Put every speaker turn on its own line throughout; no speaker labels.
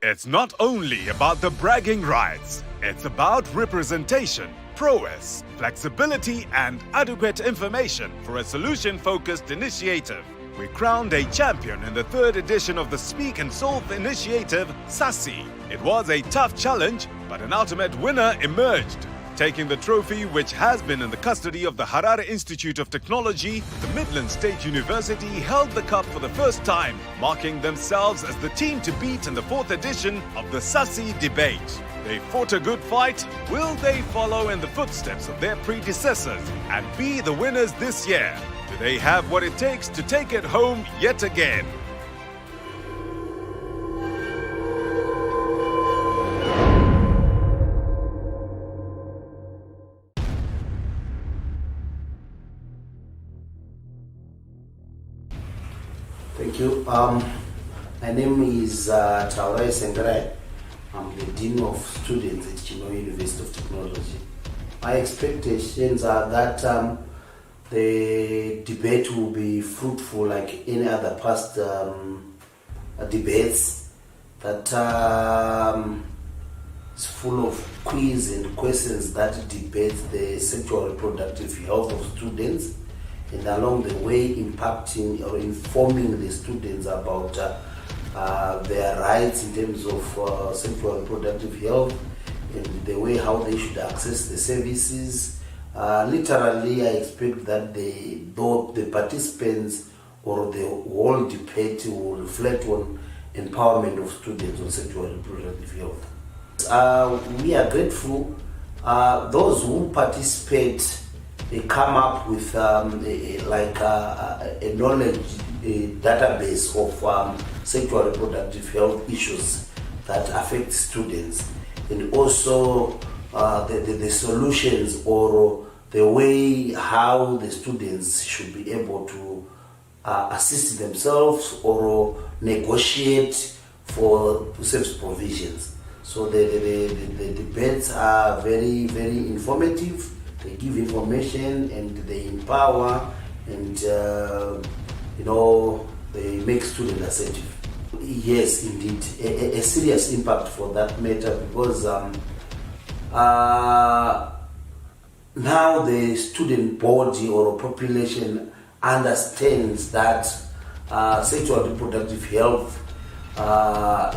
It's not only about the bragging rights, it's about representation, prowess, flexibility, and adequate information for a solution-focused initiative. We crowned a champion in the third edition of the Speak and Solve initiative, SASI. It was a tough challenge, but an ultimate winner emerged. Taking the trophy, which has been in the custody of the Harare Institute of Technology, the Lupane State University held the cup for the first time, marking themselves as the team to beat in the fourth edition of the SASI Debate. They fought a good fight. Will they follow in the footsteps of their predecessors and be the winners this year? Do they have what it takes to take it home yet again?
Thank you. My name is Chinhoyi University. I'm the Dean of Students at Chinhoyi University of Technology. My expectations are that the debate will be fruitful like any other past debates, that it's full of quiz and questions that debate the sexual and reproductive health of students, and along the way impacting or informing the students about their rights in terms of sexual and reproductive health and the way how they should access the services. Literally, I expect that the participants or the whole debate will reflect on empowerment of students on sexual and reproductive health. We are grateful. Those who participate, they come up with a knowledge database of sexual and reproductive health issues that affect students, and also the solutions or the way how the students should be able to assist themselves or negotiate for service provisions. So the debates are very, very informative. They give information and they empower, and they make students assertive. Yes, indeed, a serious impact for that matter, because now the student body or population understands that sexual and reproductive health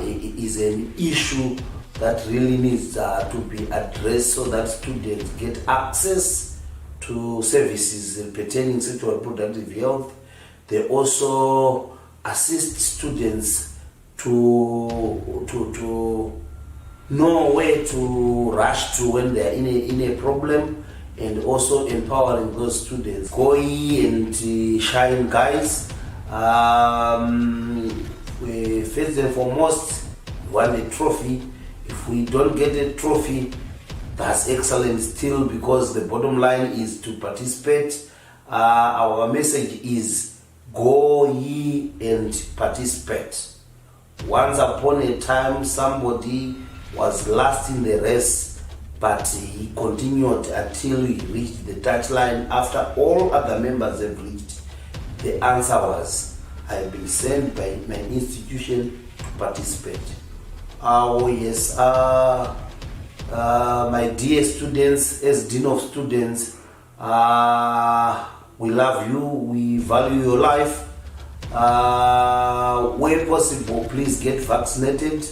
is an issue that really needs to be addressed, so that students get access to services pertaining to sexual and reproductive health. They also assist students to know where to rush to when they are in a problem, and also empowering those students. Koi and shine, guys. First and foremost, we want a trophy. If we don't get a trophy, that's excellent still, because the bottom line is to participate. Our message is go ye and participate. Once upon a time, somebody was last in the race, but he continued until he reached the touchline after all other members have reached. The answer was, I've been sent by my institution to participate. Oh yes, my dear students, as Dean of Students, we love you, we value your life. Where possible, please get vaccinated.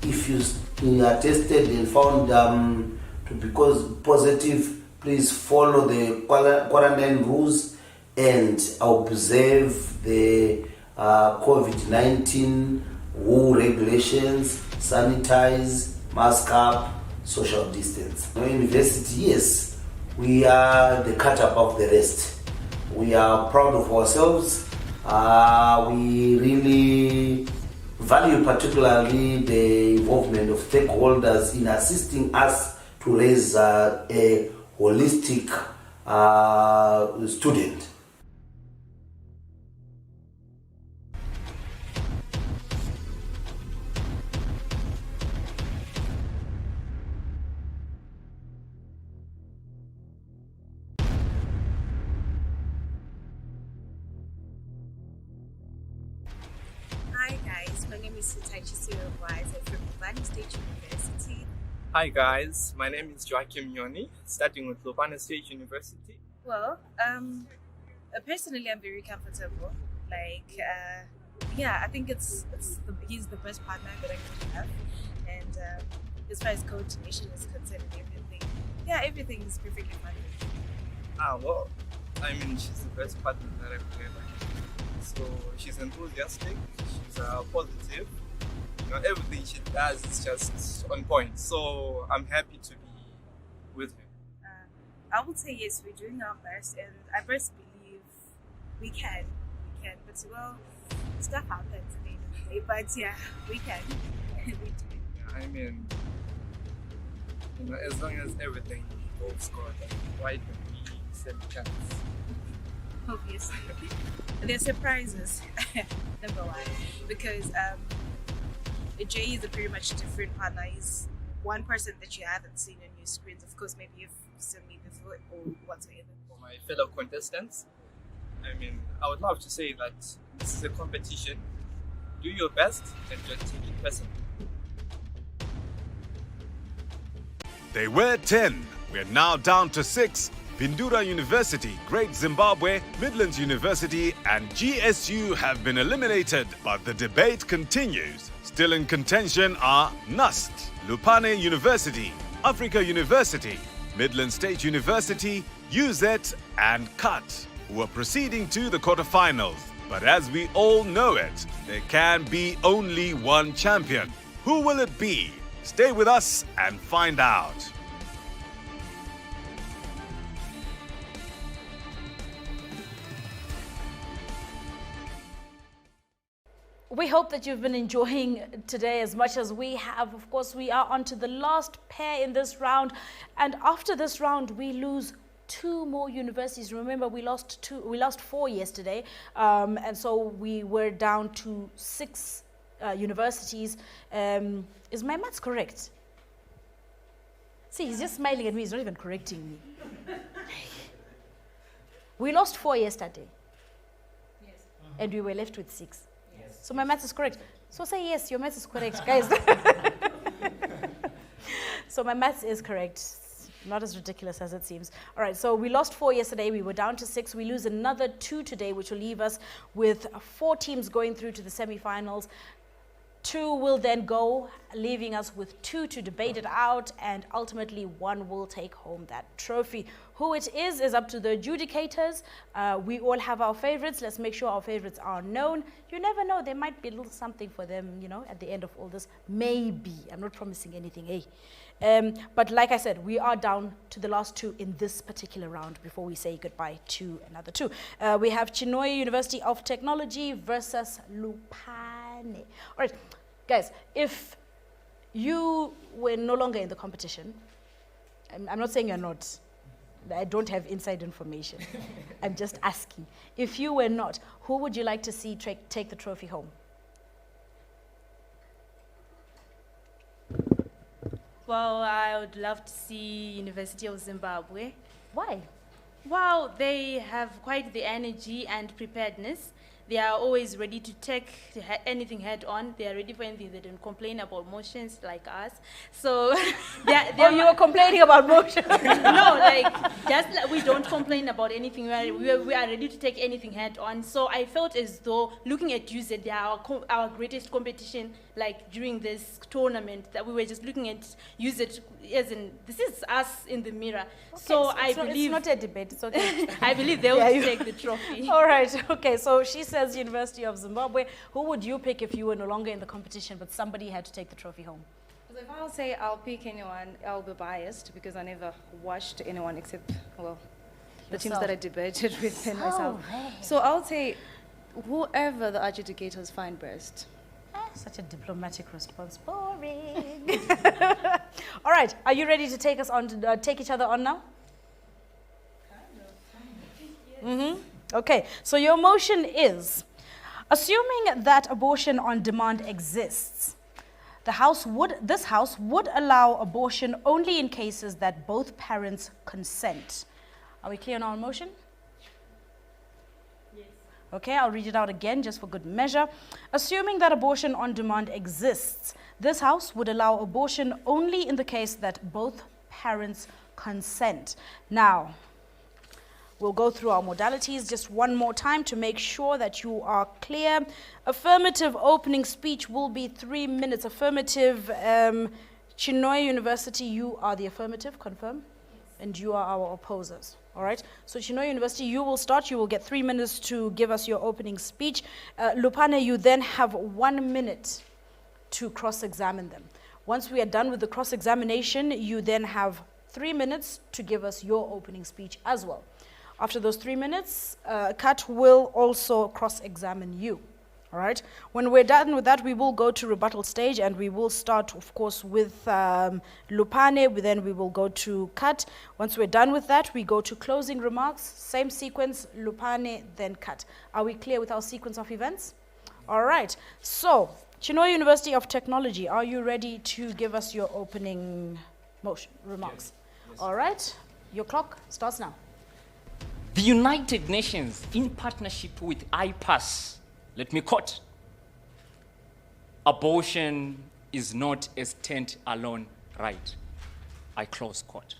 If you are tested and found to be positive, please follow the quarantine rules and observe the COVID-19 regulations, sanitize, mask up, social distance. University, yes, we are the cut above the rest. We are proud of ourselves. We really value particularly the involvement of stakeholders in assisting us to raise a holistic student.
Hi guys, my name is Chinhoyi University from Lupane State University.
Hi guys, my name is Joachim Nyoni, studying with Lupane State University.
Well, personally, I'm very comfortable. I think he's the best partner that I could have, and as far as coordination is concerned, everything is perfectly fine.
She's the best partner that I've ever had. So she's enthusiastic, she's positive. Everything she does is just on point. So I'm happy to be with her.
I would say yes, we're doing our best, and I first believe we can. But well, stuff happens at the end of the day. But yeah, we can. We do.
As long as everything goes good, why don't we set a chance?
Obviously. They're surprises, number one, because Jay is a pretty much different partner. He's one person that you haven't seen on your screens. Of course, maybe you've seen me before or whatsoever.
For my fellow contestants, I would love to say that this is a competition. Do your best and just take it personally.
They were 10. We're now down to 6. Vindura University, Great Zimbabwe, Midlands University, and GSU have been eliminated, but the debate continues. Still in contention are NUST, Lupane University, Africa University, Midlands State University, UZ, and CUT, who are proceeding to the quarterfinals. But as we all know it, there can be only one champion. Who will it be? Stay with us and find out.
We hope that you've been enjoying today as much as we have. Of course, we are on to the last pair in this round. And after this round, we lose 2 more universities. Remember, we lost 4 yesterday. And so we were down to 6 universities. Is my maths correct? See, he's just smiling at me. He's not even correcting me. We lost 4 yesterday.
Yes.
And we were left with 6. So my maths is correct. So say yes, your maths is correct, guys. So my maths is correct. Not as ridiculous as it seems. All right, so we lost 4 yesterday. We were down to 6. We lose another 2 today, which will leave us with 4 teams going through to the semifinals. 2 will then go, leaving us with 2 to debate it out, and ultimately 1 will take home that trophy. Who it is up to the adjudicators. We all have our favorites. Let's make sure our favorites are known. You never know, there might be a little something for them, at the end of all this. Maybe. I'm not promising anything, hey. But like I said, we are down to the last 2 in this particular round before we say goodbye to another 2. We have Chinhoyi University of Technology versus Lupane. All right, guys, if you were no longer in the competition, I'm not saying you're not. I don't have inside information. I'm just asking. If you were not, who would you like to see take the trophy home?
Well, I would love to see University of Zimbabwe.
Why?
Well, they have quite the energy and preparedness. They are always ready to take anything head on. They are ready for anything. They don't complain about motions like us. So,
you were complaining about motions.
No, we don't complain about anything. We are ready to take anything head on. So I felt as though looking at UZ, they are our greatest competition. Like during this tournament, that we were just looking at UZ as in this is us in the mirror.
Okay,
so I believe
it's not a debate. It's okay.
I believe they will take the trophy.
All right. Okay. So she says University of Zimbabwe. Who would you pick if you were no longer in the competition, but somebody had to take the trophy home?
So if I'll say I'll pick anyone, I'll be biased because I never watched anyone except, well, the teams that I debated with and myself. So I'll say whoever the adjudicators find best.
Such a diplomatic response. Boring. All right. Are you ready to take us on to take each other on now? Okay. So your motion is, assuming that abortion on demand exists, this house would allow abortion only in cases that both parents consent. Are we clear on our motion?
Yes.
Okay, I'll read it out again just for good measure. Assuming that abortion on demand exists, this House would allow abortion only in the case that both parents consent. Now, we'll go through our modalities just one more time to make sure that you are clear. Affirmative opening speech will be 3 minutes. Affirmative, Chinhoyi University, you are the affirmative, confirm? Yes. And you are our opposers. All right, so Chinhoyi University, you will start. You will get 3 minutes to give us your opening speech. Lupane, you then have 1 minute to cross-examine them. Once we are done with the cross-examination, you then have 3 minutes to give us your opening speech as well. After those 3 minutes, Kat will also cross-examine you. All right. When we're done with that, we will go to rebuttal stage, and we will start, of course, with Lupane. Then we will go to Kat. Once we're done with that, we go to closing remarks. Same sequence: Lupane, then Kat. Are we clear with our sequence of events? All right. So, Chinhoyi University of Technology, are you ready to give us your opening remarks? Yes. All right. Your clock starts now.
The United Nations, in partnership with IPAS, let me quote, abortion is not a stand-alone right. I close quote.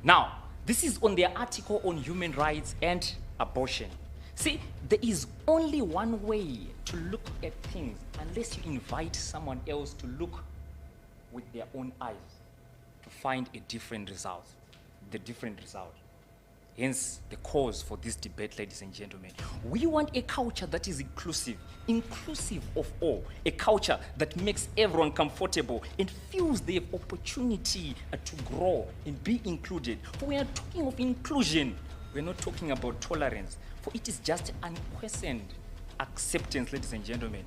Now, this is on their article on human rights and abortion. See, there is only one way to look at things unless you invite someone else to look with their own eyes to find a different result, the different result. Hence, the cause for this debate, ladies and gentlemen. We want a culture that is inclusive of all, a culture that makes everyone comfortable and feels they have opportunity to grow and be included. For we are talking of inclusion, we're not talking about tolerance, for it is just unquestioned acceptance, ladies and gentlemen.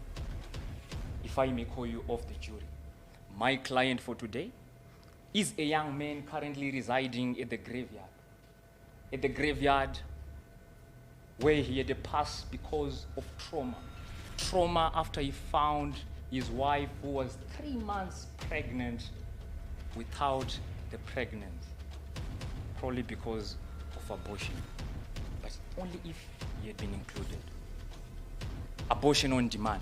If I may call you off the jury, my client for today is a young man currently residing at the graveyard. At the graveyard where he had a past because of trauma. Trauma after he found his wife, who was 3 months pregnant, without the pregnancy, probably because of abortion, but only if he had been included. Abortion on demand.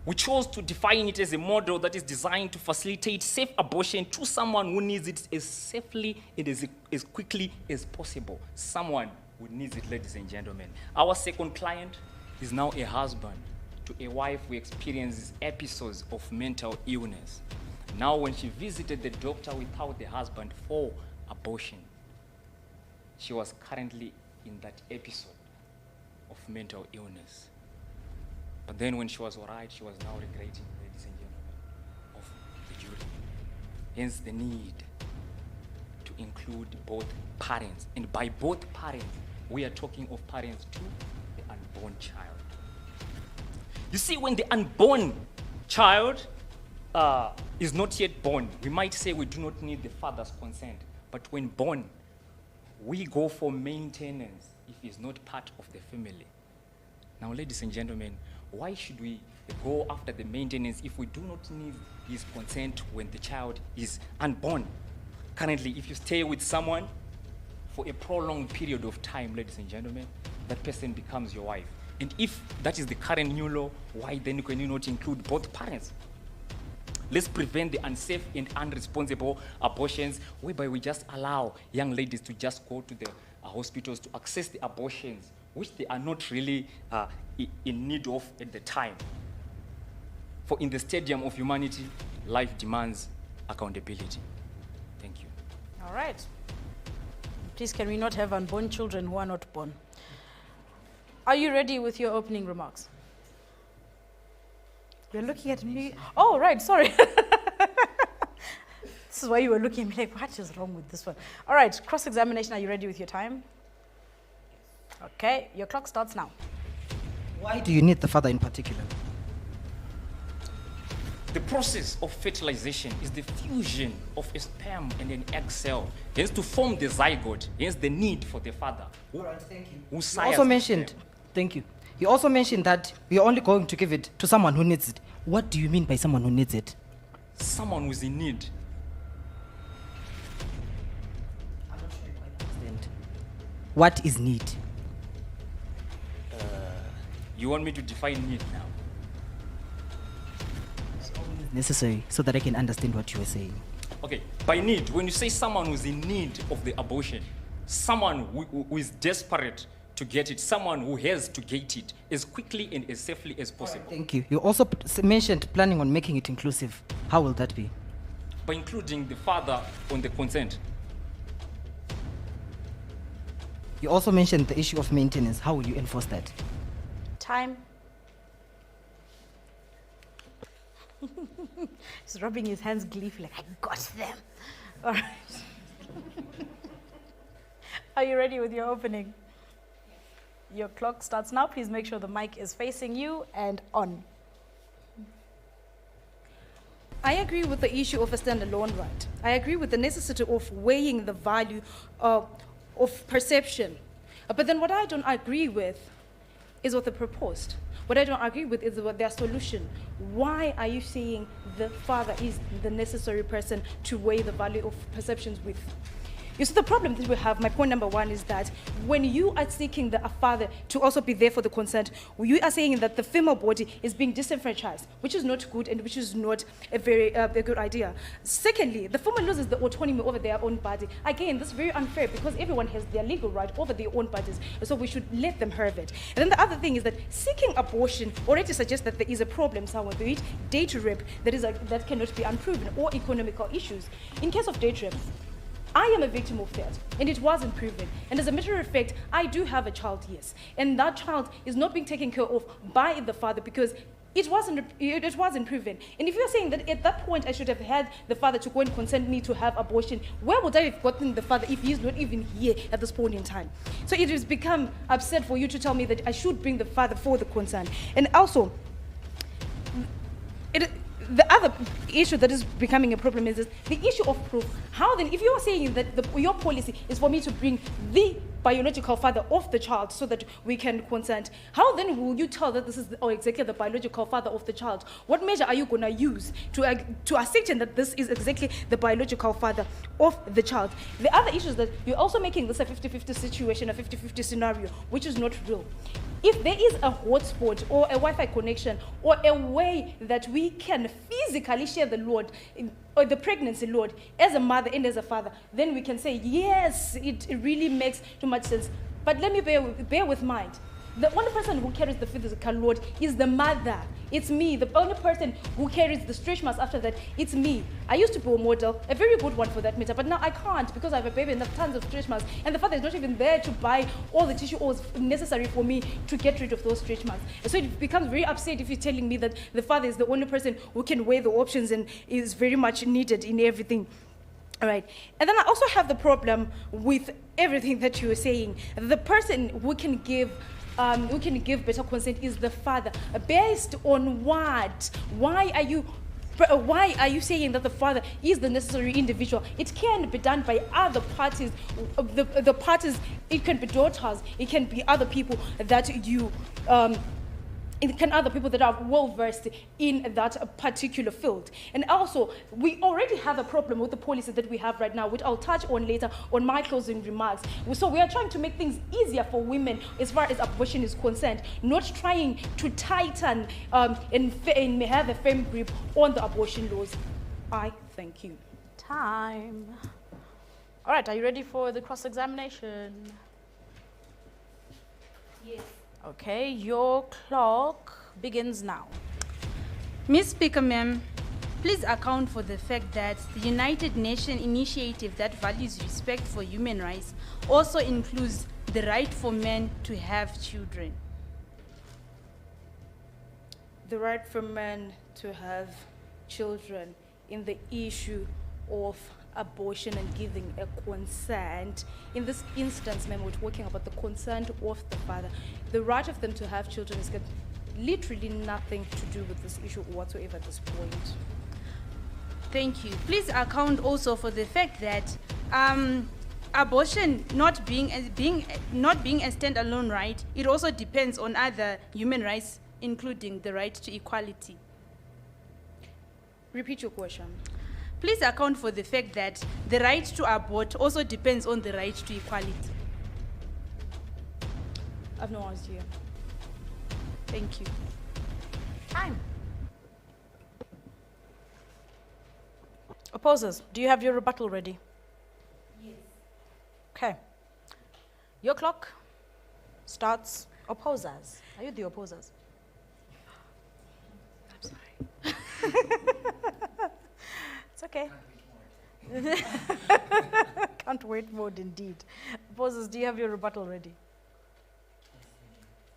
We chose to define it as a model that is designed to facilitate safe abortion to someone who needs it as safely and as quickly as possible. Someone who needs it, ladies and gentlemen. Our second client is now a husband to a wife who experiences episodes of mental illness. Now, when she visited the doctor without the husband for abortion, she was currently in that episode of mental illness. But then when she was all right, she was now regretting, ladies and gentlemen, of the jury. Hence the need to include both parents. And by both parents, we are talking of parents to the unborn child. You see, when the unborn child is not yet born, we might say we do not need the father's consent. But when born, we go for maintenance if he's not part of the family. Now, ladies and gentlemen, why should we go after the maintenance if we do not need his consent when the child is unborn? Currently, if you stay with someone for a prolonged period of time, ladies and gentlemen, that person becomes your wife. And if that is the current new law, why then can you not include both parents? Let's prevent the unsafe and unresponsible abortions, whereby we just allow young ladies to just go to the hospitals to access the abortions, which they are not really in need of at the time. For in the stadium of humanity, life demands accountability. Thank you.
All right. Please, can we not have unborn children who are not born? Are you ready with your opening remarks? You're looking at me. Oh, right, sorry. This is why you were looking at me like, what is wrong with this one? All right, cross-examination, are you ready with your time? Okay, your clock starts now.
Why do you need the father in particular?
The process of fertilization is the fusion of a sperm and an egg cell, hence to form the zygote, hence the need for the father.
All right, thank you.
Who
You also mentioned, thank you. You also mentioned that you're only going to give it to someone who needs it. What do you mean by someone who needs it?
Someone who is in need.
I'm not sure I quite understand. What is need?
You want me to define need now?
Necessary so that I can understand what you are saying.
Okay, by need, when you say someone who's in need of the abortion, someone who is desperate to get it, someone who has to get it as quickly and as safely as possible.
Thank you. You also mentioned planning on making it inclusive. How will that be?
By including the father on the consent.
You also mentioned the issue of maintenance. How will you enforce that?
Time. He's rubbing his hands gleefully, like, I got them. All right. Are you ready with your opening? Your clock starts now. Please make sure the mic is facing you and on.
I agree with the issue of a standalone right. I agree with the necessity of weighing the value of perception. But then what I don't agree with is what they proposed. What I don't agree with is what their solution. Why are you saying the father is the necessary person to weigh the value of perceptions with? You see, the problem that we have, my point number one, is that when you are seeking a father to also be there for the consent, you are saying that the female body is being disenfranchised, which is not good and which is not a very a good idea. Secondly, the female loses the autonomy over their own body. Again, this is very unfair because everyone has their legal right over their own bodies, so we should let them have it. And then the other thing is that seeking abortion already suggests that there is a problem somewhere, be it date rape that cannot be unproven, or economical issues. In case of date rape, I am a victim of that, and it wasn't proven. And as a matter of fact, I do have a child, yes. And that child is not being taken care of by the father because it wasn't proven. And if you're saying that at that point I should have had the father to go and consent me to have abortion, where would I have gotten the father if he's not even here at this point in time? So it has become absurd for you to tell me that I should bring the father for the consent. And also, the other issue that is becoming a problem is the issue of proof. How then, if you are saying that your policy is for me to bring the biological father of the child so that we can consent, how then will you tell that this is exactly the biological father of the child? What measure are you going to use to ascertain that this is exactly the biological father of the child? The other issue is that you're also making this a 50-50 situation, a 50-50 scenario, which is not real. If there is a hotspot or a Wi-Fi connection or a way that we can physically share the load or the pregnancy load as a mother and as a father, then we can say, yes, it really makes too much sense. But let me bear with mind. The only person who carries the physical load is the mother. It's me. The only person who carries the stretch marks after that, it's me. I used to be a model, a very good one for that matter, but now I can't because I have a baby and have tons of stretch marks, and the father is not even there to buy all the tissue oils necessary for me to get rid of those stretch marks. So it becomes very upset if you're telling me that the father is the only person who can weigh the options and is very much needed in everything. All right. And then I also have the problem with everything that you were saying. The person who can give better consent is the father. Based on what? Why are you saying that the father is the necessary individual? It can be done by other parties. The parties, it can be daughters, it can be other people that you other people that are well versed in that particular field. And also, we already have a problem with the policy that we have right now, which I'll touch on later on my closing remarks. So we are trying to make things easier for women as far as abortion is concerned, not trying to tighten and have a firm grip on the abortion laws. I thank you.
Time. All right, are you ready for the cross-examination?
Yes.
Okay, your clock begins now.
Ms. Speaker, ma'am, please account for the fact that the United Nations initiative that values respect for human rights also includes the right for men to have children.
The right for men to have children in the issue of abortion and giving a consent. In this instance, ma'am, we're talking about the consent of the father. The right of them to have children has got literally nothing to do with this issue whatsoever at this point.
Thank you. Please account also for the fact that abortion not being a standalone right, it also depends on other human rights, including the right to equality.
Repeat your question.
Please account for the fact that the right to abort also depends on the right to equality.
I've no idea.
Thank you. Time. Opposers, do you have your rebuttal ready? Yes. Okay. Your clock starts. Opposers. Are you the opposers? I'm sorry. It's okay. Can't wait mode indeed. Opposers, do you have your rebuttal ready?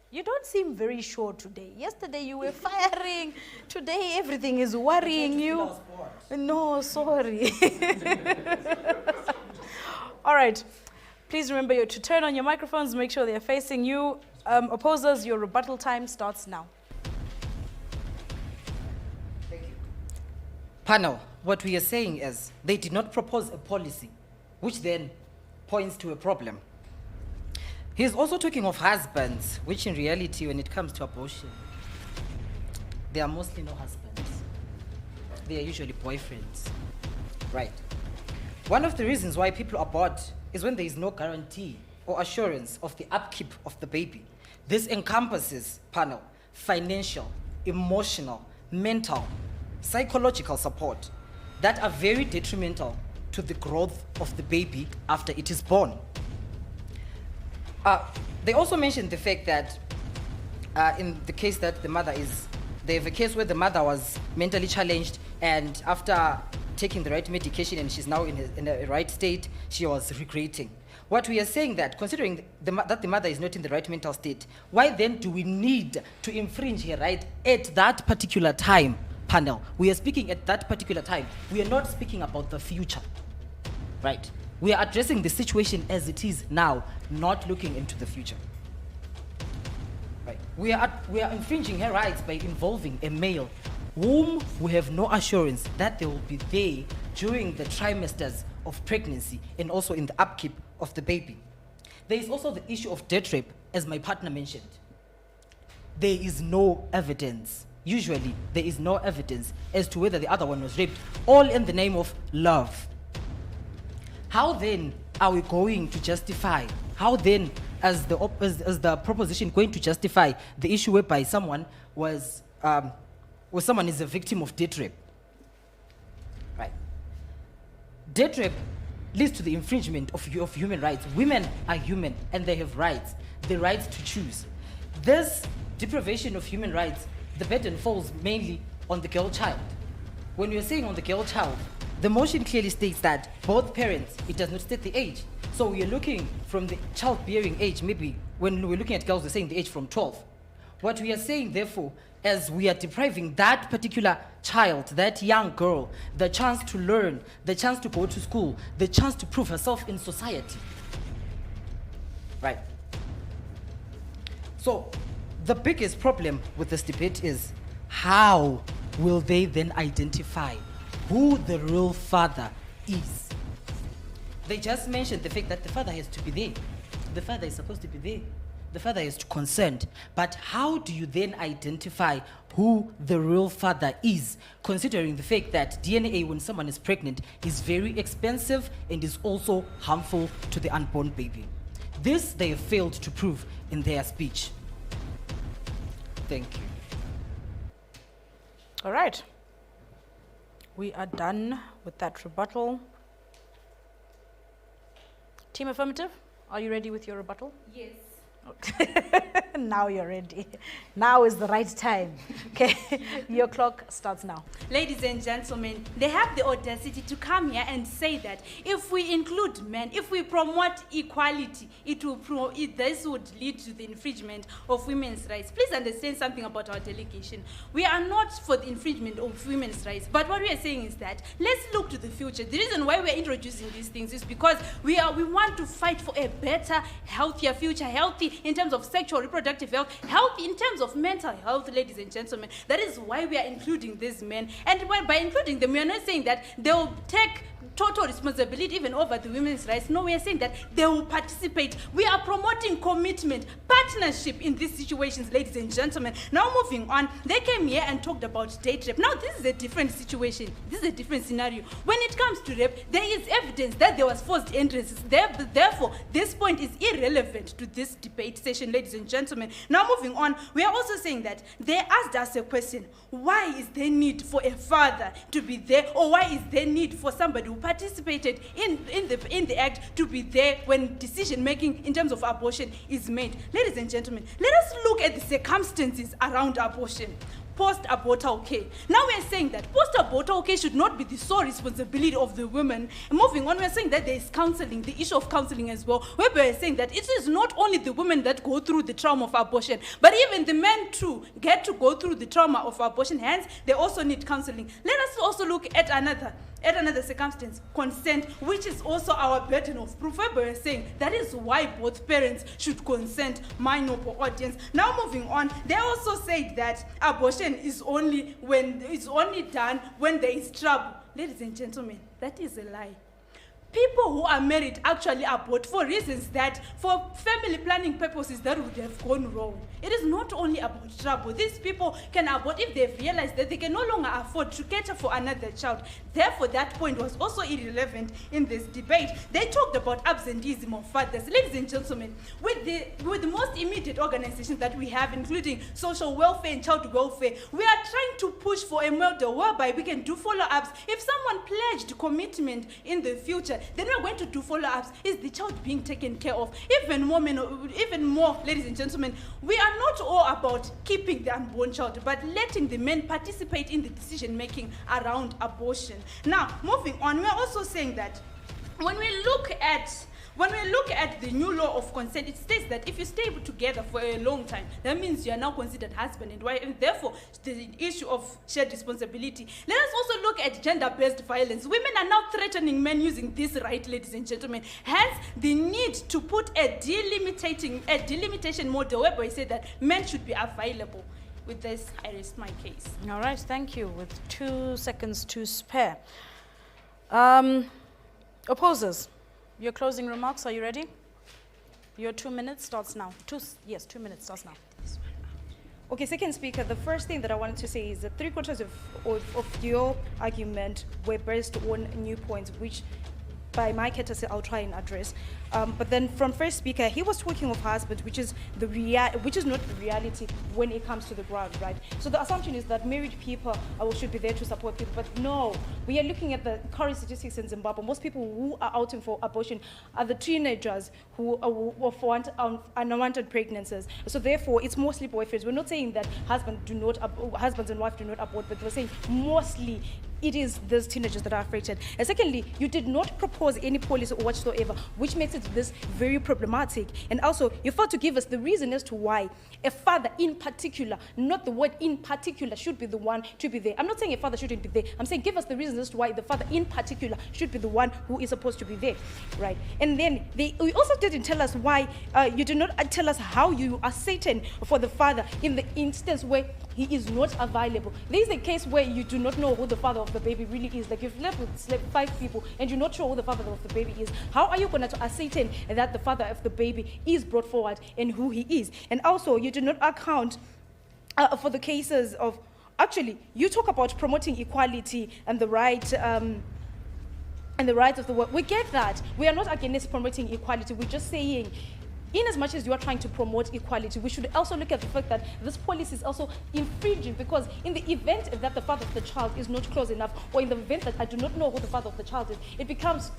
You don't seem very sure today. Yesterday you were firing. Today everything is worrying you. No, sorry. All right. Please remember to turn on your microphones. Make sure they're facing you. Opposers, your rebuttal time starts now.
Panel, what we are saying is they did not propose a policy, which then points to a problem. He's also talking of husbands, which in reality, when it comes to abortion, they are mostly no husbands. They are usually boyfriends. Right. One of the reasons why people abort is when there is no guarantee or assurance of the upkeep of the baby. This encompasses, panel, financial, emotional, mental, psychological support that are very detrimental to the growth of the baby after it is born. They also mentioned the fact that in the case that the mother is, they have a case where the mother was mentally challenged, and after taking the right medication and she's now in a right state, she was regretting. What we are saying that, considering that the mother is not in the right mental state, why then do we need to infringe her right at that particular time, panel? We are speaking at that particular time. We are not speaking about the future, right? We are addressing the situation as it is now, not looking into the future. Right. We are infringing her rights by involving a male whom we have no assurance that they will be there during the trimesters of pregnancy and also in the upkeep of the baby. There is also the issue of death rape, as my partner mentioned. There is no evidence. Usually, there is no evidence as to whether the other one was raped, all in the name of love. How then are we going to justify? How then, as the proposition, going to justify the issue whereby someone someone is a victim of death rape? Right. Death rape leads to the infringement of human rights. Women are human and they have rights, the right to choose. This deprivation of human rights, the burden falls mainly on the girl child. When we are saying on the girl child, the motion clearly states that both parents, it does not state the age. So we are looking from the childbearing age, maybe when we're looking at girls, we're saying the age from 12. What we are saying, therefore, as we are depriving that particular child, that young girl, the chance to learn, the chance to go to school, the chance to prove herself in society. Right. So the biggest problem with this debate is how will they then identify who the real father is? They just mentioned the fact that the father has to be there. The father is supposed to be there. The father is concerned. But how do you then identify who the real father is, considering the fact that DNA when someone is pregnant is very expensive and is also harmful to the unborn baby? This they have failed to prove in their speech. Thank you.
All right. We are done with that rebuttal. Team Affirmative, are you ready with your rebuttal?
Yes.
Now you're ready. Now is the right time. Okay, your clock starts now.
Ladies and gentlemen, they have the audacity to come here and say that if we include men, if we promote equality, this would lead to the infringement of women's rights. Please understand something about our delegation. We are not for the infringement of women's rights, but what we are saying is that let's look to the future. The reason why we are introducing these things is because we want to fight for a better, healthier future, healthy in terms of sexual reproductive health, healthy in terms of mental health, ladies and gentlemen. That is why we are including these men. And by including them, we are not saying that they will take total responsibility even over the women's rights. No, we are saying that they will participate. We are promoting commitment, partnership in these situations, ladies and gentlemen. Now moving on, they came here and talked about date rape. Now this is a different situation. This is a different scenario. When it comes to rape, there is evidence that there was forced entrances. Therefore, this point is irrelevant to this debate session, ladies and gentlemen. Now moving on, we are also saying that they asked us a question: why is there need for a father to be there, or why is there need for somebody who participated in the act to be there when decision making in terms of abortion is made? Ladies and gentlemen, let us look at the circumstances around abortion. Post-abortal care. Now we are saying that post-abortal care should not be the sole responsibility of the woman. And moving on, we are saying that there is counseling, the issue of counseling as well, where we are saying that it is not only the women that go through the trauma of abortion, but even the men too get to go through the trauma of abortion. Hence, they also need counseling. Let us also look at another circumstance, consent, which is also our burden of proof. We are saying that is why both parents should consent, my noble audience. Now moving on, they also said that abortion is only done when there is trouble. Ladies and gentlemen, that is a lie. People who are married actually abort for reasons that, for family planning purposes, that would have gone wrong. It is not only about trouble. These people can abort if they've realized that they can no longer afford to cater for another child. Therefore, that point was also irrelevant in this debate. They talked about absenteeism of fathers. Ladies and gentlemen, with the most immediate organizations that we have, including social welfare and child welfare, we are trying to push for a model whereby we can do follow-ups. If someone pledged commitment in the future, then we're going to do follow-ups. Is the child being taken care of? Even more, ladies and gentlemen, we are not all about keeping the unborn child, but letting the men participate in the decision-making around abortion. Now, moving on, we're also saying that when we look at the new law of consent, it states that if you stay together for a long time, that means you are now considered husband and wife, and therefore the issue of shared responsibility. Let us also look at gender-based violence. Women are now threatening men using this right, ladies and gentlemen. Hence, the need to put a delimitation model whereby we say that men should be available. With this, I rest my case.
All right, thank you. With 2 seconds to spare. Opposers, your closing remarks, are you ready? Your 2 minutes starts now. 2 minutes starts now.
Okay, second speaker, the first thing that I wanted to say is that 3/4 of your argument were based on new points, which by my courtesy I'll try and address. But then from first speaker, he was talking of husband, which is not the reality when it comes to the ground, right? So the assumption is that married people should be there to support people, but no, we are looking at the current statistics in Zimbabwe. Most people who are outing for abortion are the teenagers who want unwanted pregnancies. So therefore, it's mostly boyfriends. We're not saying that husbands and wives do not abort, but we're saying mostly it is those teenagers that are affected. And secondly, you did not propose any policy whatsoever, which makes it this very problematic. And also, you failed to give us the reason as to why a father in particular, not the word in particular, should be the one to be there. I'm not saying a father shouldn't be there. I'm saying give us the reasons as to why the father in particular should be the one who is supposed to be there, right? And then we also didn't tell us why, you did not tell us how you are Satan for the father in the instance where he is not available. There is a case where you do not know who the father of the baby really is. Like you've slept 5 people and you're not sure who the father of the baby is. How are you going to ascertain that the father of the baby is brought forward and who he is? And also, you do not account for the cases of, actually, you talk about promoting equality and the right and the rights of the world. We get that. We are not against promoting equality. We're just saying, in as much as you are trying to promote equality, we should also look at the fact that this policy is also infringing, because in the event that the father of the child is not close enough, or in the event that I do not know who the father of the child is, it becomes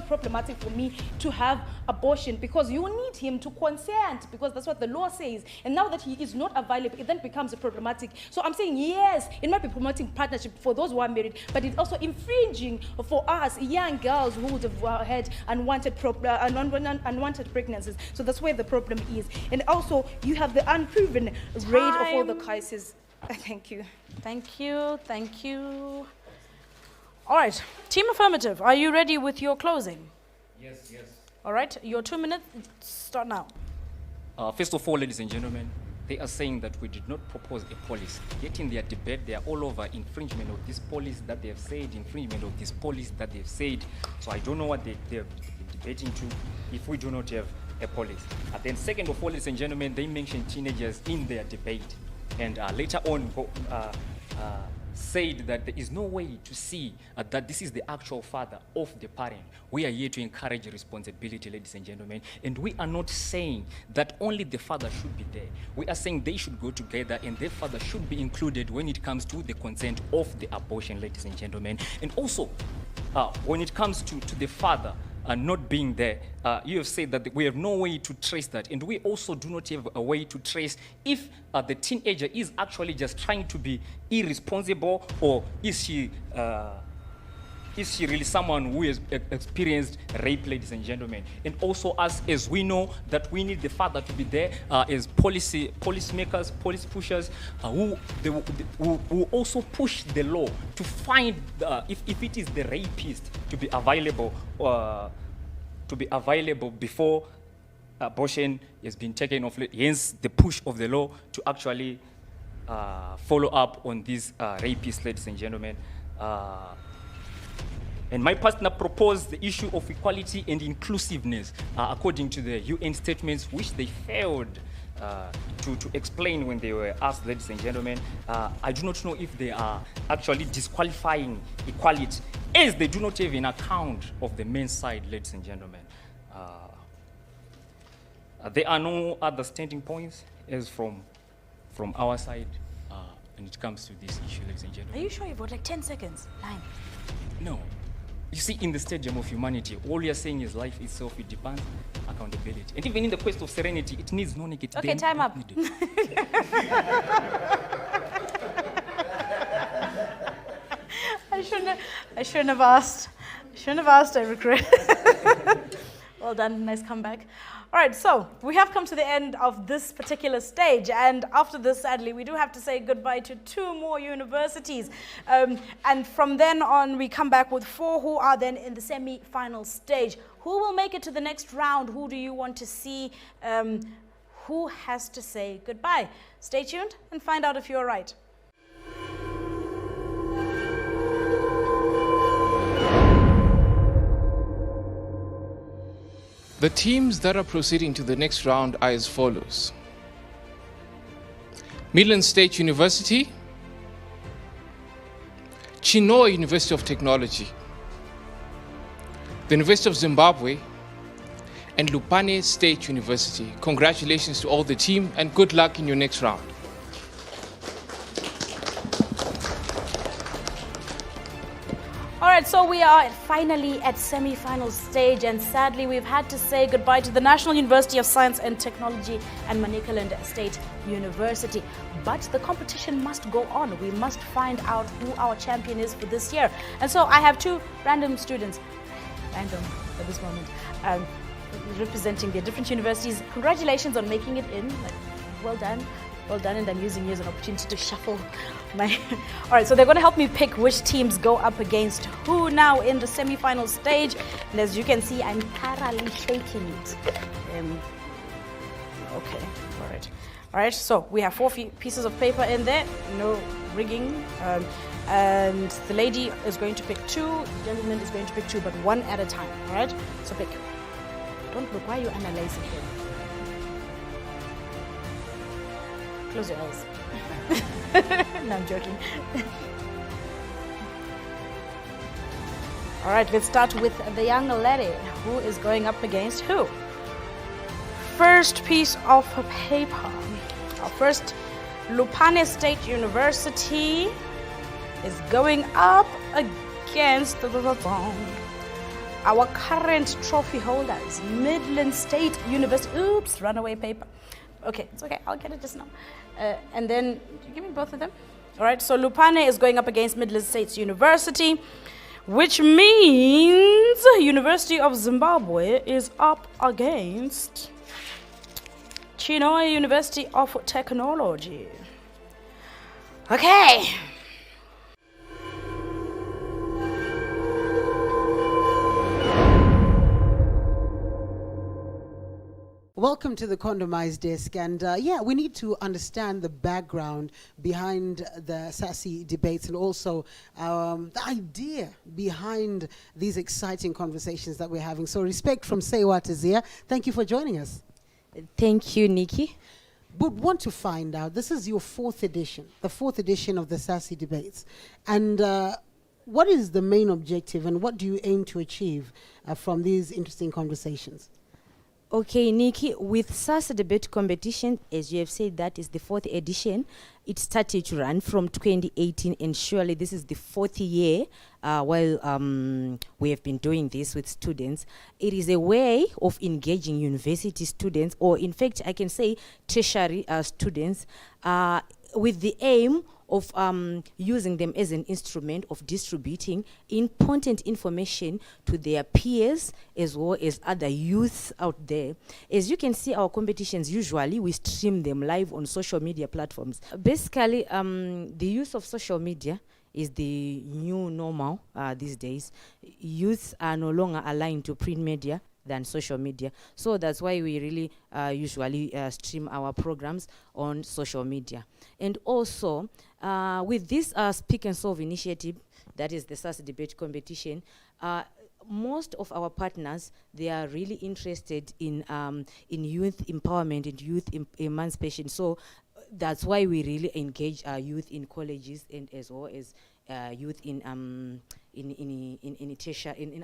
problematic for me to have abortion, because you need him to consent, because that's what the law says. And now that he is not available, it then becomes problematic. So I'm saying, yes, it might be promoting partnership for those who are married, but it's also infringing for us young girls who would have had unwanted pregnancies. So that's where the problem is. And also, you have the unproven rate of all the cases. Thank you.
Thank you. Thank you. All right. Team Affirmative, are you ready with your closing?
Yes.
All right. Your 2 minutes start now.
First of all, ladies and gentlemen, they are saying that we did not propose a policy. Yet in their debate, they are all over infringement of this policy that they have said, infringement of this policy that they have said. So I don't know what they're debating to if we do not have a policy. And then second of all, ladies and gentlemen, they mentioned teenagers in their debate. And later on, said that there is no way to see that this is the actual father of the parent. We are here to encourage responsibility, ladies and gentlemen, and we are not saying that only the father should be there. We are saying they should go together and their father should be included when it comes to the consent of the abortion, ladies and gentlemen. And also, when it comes to the father, not being there, you have said that we have no way to trace that, and we also do not have a way to trace if the teenager is actually just trying to be irresponsible, or is she really someone who has experienced rape, ladies and gentlemen. And also, as we know that we need the father to be there as policymakers, policy pushers, who also push the law to find if it is the rapist to be available before abortion has been taken off. Hence the push of the law to actually follow up on these rapists, ladies and gentlemen. And my partner proposed the issue of equality and inclusiveness according to the UN statements, which they failed to explain when they were asked, ladies and gentlemen. I do not know if they are actually disqualifying equality, as they do not have an account of the men's side, ladies and gentlemen. There are no other standing points as from our side when it comes to this issue, ladies and gentlemen.
Are you sure you've got like 10 seconds? 9.
No. You see, in the stadium of humanity, all you're saying is life itself, it demands accountability. And even in the quest of serenity, it needs no negative.
Okay, time up. I shouldn't have asked. I regret. Well done, nice comeback. All right, so we have come to the end of this particular stage, and after this, sadly, we do have to say goodbye to 2 more universities. And from then on, we come back with 4 who are then in the semi-final stage. Who will make it to the next round? Who do you want to see? Who has to say goodbye? Stay tuned and find out if you're right.
The teams that are proceeding to the next round are as follows: Lupane State University, Chinhoyi University of Technology, the University of Zimbabwe, and Lupane State University. Congratulations to all the team and good luck in your next round.
All right, so we are finally at semi-final stage, and sadly we've had to say goodbye to the National University of Science and Technology and Lupane State University. But the competition must go on. We must find out who our champion is for this year. And so I have 2 random students, random at this moment, representing their different universities. Congratulations on making it in. Well done. Well done, and I'm using you as an opportunity to shuffle my... All right, so they're going to help me pick which teams go up against who now in the semi-final stage. And as you can see, I'm thoroughly shaking it. Okay, all right. All right, so we have 4 pieces of paper in there, no rigging. And the lady is going to pick 2, the gentleman is going to pick 2, but 1 at a time, all right? So pick. Don't look, why are you analyzing here? Close your eyes. No, I'm joking. All right, let's start with the young lady. Who is going up against who? First piece of paper. Our first Lupane State University is going up against our current trophy holders, Lupane State University. Oops, runaway paper. Okay, it's okay, I'll get it just now. And then, give me both of them. All right, so Lupane is going up against Lupane State University, which means University of Zimbabwe is up against Chinhoyi University of Technology. Okay.
Welcome to the Condomized Desk. And we need to understand the background behind the SASI debates and also the idea behind these exciting conversations that we're having. So respect from Sewa to Zia. Thank you for joining us.
Thank you, Nikki.
But want to find out, this is your fourth edition, the fourth edition of the SASI debates. And what is the main objective and what do you aim to achieve from these interesting conversations?
Okay, Nikki, with SASI Debate competition, as you have said, that is the fourth edition. It started to run from 2018, and surely this is the fourth year while we have been doing this with students. It is a way of engaging university students, or in fact, I can say tertiary students, with the aim of using them as an instrument of distributing important information to their peers as well as other youths out there. As you can see, our competitions, usually we stream them live on social media platforms. Basically, the use of social media is the new normal these days. Youths are no longer aligned to print media than social media. So that's why we really usually stream our programs on social media. And also, with this Speak and Solve initiative, that is the SASI Debate competition, most of our partners, they are really interested in youth empowerment and youth emancipation. So that's why we really engage youth in colleges and as well as youth in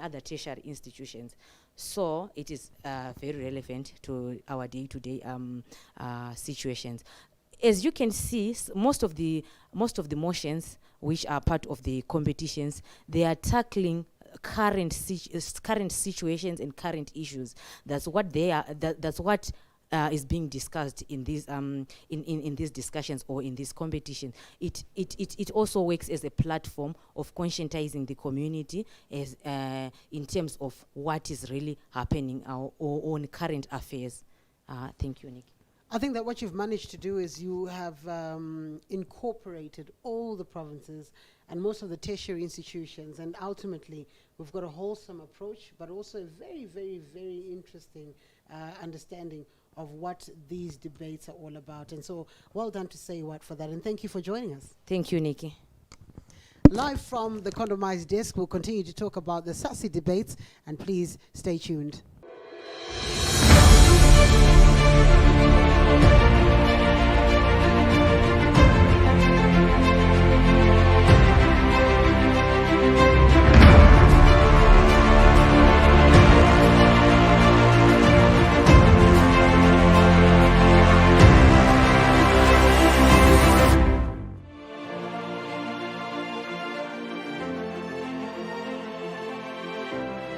other tertiary institutions. So it is very relevant to our day-to-day situations. As you can see, most of the motions which are part of the competitions, they are tackling current situations and current issues. That's what they are. That's what is being discussed in these in these discussions or in this competition. It also works as a platform of conscientizing the community as in terms of what is really happening or on current affairs. Thank you, Nick.
I think that what you've managed to do is you have incorporated all the provinces and most of the tertiary institutions, and ultimately we've got a wholesome approach, but also a very, very, very interesting understanding of what these debates are all about. And so well done to Sewa for that, and thank you for joining us.
Thank you, Nikki.
Live from the Condomized Desk, we'll continue to talk about the SASI debates, and please stay tuned.